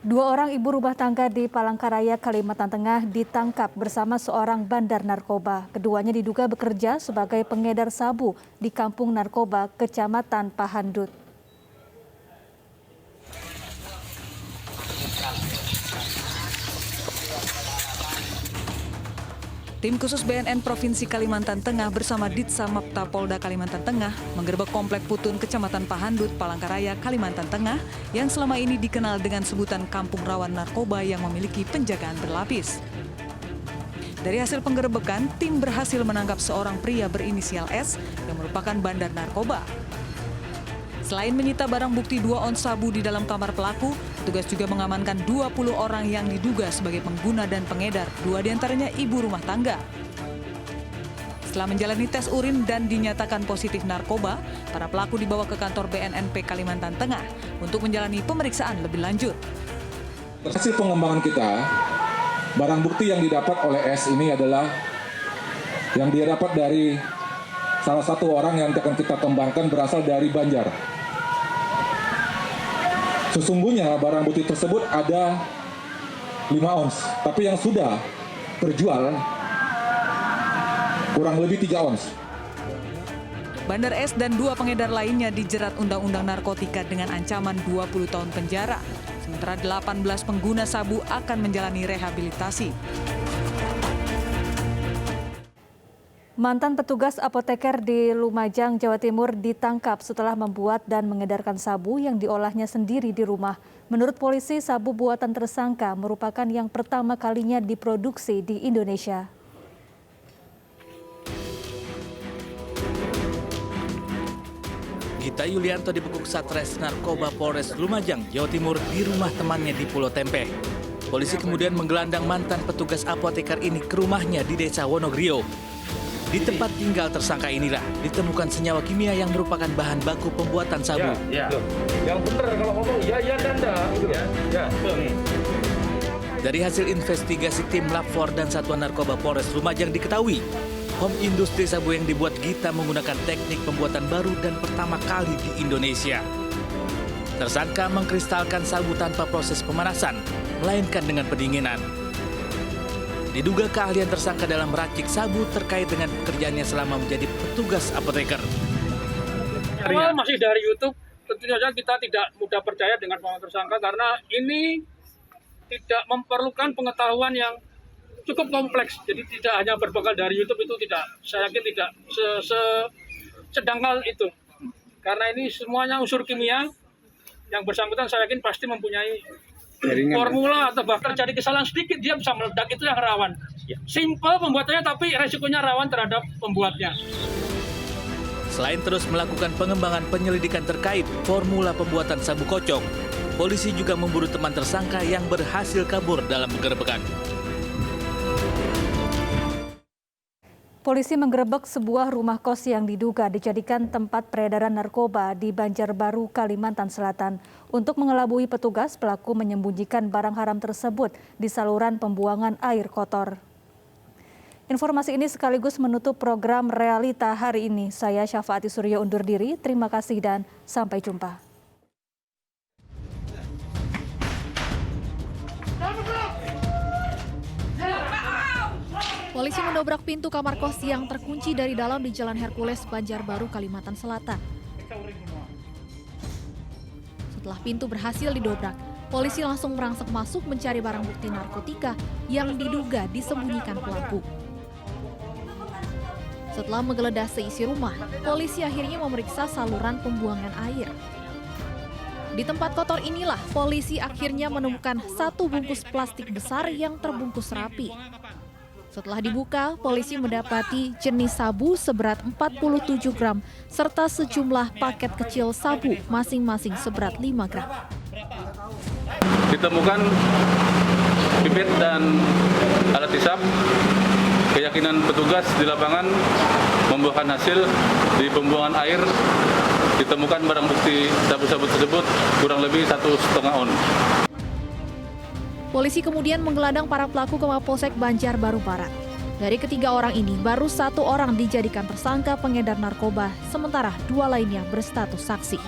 Dua orang ibu rumah tangga di Palangkaraya, Kalimantan Tengah ditangkap bersama seorang bandar narkoba. Keduanya diduga bekerja sebagai pengedar sabu di Kampung Narkoba, Kecamatan Pahandut. Tim khusus BNN Provinsi Kalimantan Tengah bersama Ditsamapta Polda Kalimantan Tengah menggerebek Komplek Putun Kecamatan Pahandut, Palangkaraya, Kalimantan Tengah yang selama ini dikenal dengan sebutan Kampung Rawan Narkoba yang memiliki penjagaan berlapis. Dari hasil penggerebekan, tim berhasil menangkap seorang pria berinisial S yang merupakan bandar narkoba. Selain menyita barang bukti 2 ons sabu di dalam kamar pelaku, petugas juga mengamankan 20 orang yang diduga sebagai pengguna dan pengedar, 2 diantaranya ibu rumah tangga. Setelah menjalani tes urin dan dinyatakan positif narkoba, para pelaku dibawa ke kantor BNNP Kalimantan Tengah untuk menjalani pemeriksaan lebih lanjut. Hasil pengembangan kita, barang bukti yang didapat oleh S ini adalah yang dia dapat dari salah satu orang yang akan kita kembangkan berasal dari Banjar. Sesungguhnya barang bukti tersebut ada 5 ons, tapi yang sudah terjual kurang lebih 3 ons. Bandar S dan 2 pengedar lainnya dijerat Undang-Undang Narkotika dengan ancaman 20 tahun penjara. Sementara 18 pengguna sabu akan menjalani rehabilitasi. Mantan petugas apoteker di Lumajang, Jawa Timur ditangkap setelah membuat dan mengedarkan sabu yang diolahnya sendiri di rumah. Menurut polisi, sabu buatan tersangka merupakan yang pertama kalinya diproduksi di Indonesia. Gita Yulianto dibekuk Satres Narkoba Polres Lumajang, Jawa Timur di rumah temannya di Pulau Tempe. Polisi kemudian menggelandang mantan petugas apoteker ini ke rumahnya di Desa Wonogrio. Di tempat tinggal tersangka inilah ditemukan senyawa kimia yang merupakan bahan baku pembuatan sabu. Yang benar kalau ngomong ya dan ya. Dari hasil investigasi tim Lab 4 dan Satuan Narkoba Polres Lumajang diketahui, home industri sabu yang dibuat Gita menggunakan teknik pembuatan baru dan pertama kali di Indonesia. Tersangka mengkristalkan sabu tanpa proses pemanasan, melainkan dengan pendinginan. Diduga keahlian tersangka dalam meracik sabu terkait dengan pekerjaannya selama menjadi petugas apoteker. Awal masih dari YouTube, tentu saja kita tidak mudah percaya dengan pengakuan tersangka karena ini tidak memerlukan pengetahuan yang cukup kompleks. Jadi tidak hanya berbekal dari YouTube itu tidak, saya yakin tidak sedangkal itu. Karena ini semuanya unsur kimia yang bersangkutan saya yakin pasti mempunyai formula atau bahkan terjadi kesalahan sedikit dia bisa meledak, itu yang rawan. Simple pembuatannya tapi resikonya rawan terhadap pembuatnya. Selain terus melakukan pengembangan penyelidikan terkait formula pembuatan sabu kocok, polisi juga memburu teman tersangka yang berhasil kabur dalam penggerebekan. Polisi menggerebek sebuah rumah kos yang diduga dijadikan tempat peredaran narkoba di Banjarbaru, Kalimantan Selatan. Untuk mengelabui petugas, pelaku menyembunyikan barang haram tersebut di saluran pembuangan air kotor. Informasi ini sekaligus menutup program Realita hari ini. Saya Syafaati Suryo undur diri. Terima kasih dan sampai jumpa. Polisi mendobrak pintu kamar kos yang terkunci dari dalam di Jalan Hercules, Banjarbaru, Kalimantan Selatan. Setelah pintu berhasil didobrak, polisi langsung merangsek masuk mencari barang bukti narkotika yang diduga disembunyikan pelaku. Setelah menggeledah seisi rumah, polisi akhirnya memeriksa saluran pembuangan air. Di tempat kotor inilah polisi akhirnya menemukan 1 bungkus plastik besar yang terbungkus rapi. Setelah dibuka, polisi mendapati jenis sabu seberat 47 gram serta sejumlah paket kecil sabu masing-masing seberat 5 gram. Ditemukan pipet dan alat hisap. Keyakinan petugas di lapangan membuahkan hasil di pembuangan air ditemukan barang bukti sabu-sabu tersebut kurang lebih 1,5 ons. Polisi kemudian menggelandang para pelaku ke Mapolsek Banjarbaru Barat. Dari ketiga orang ini, baru 1 orang dijadikan tersangka pengedar narkoba, sementara 2 lainnya berstatus saksi.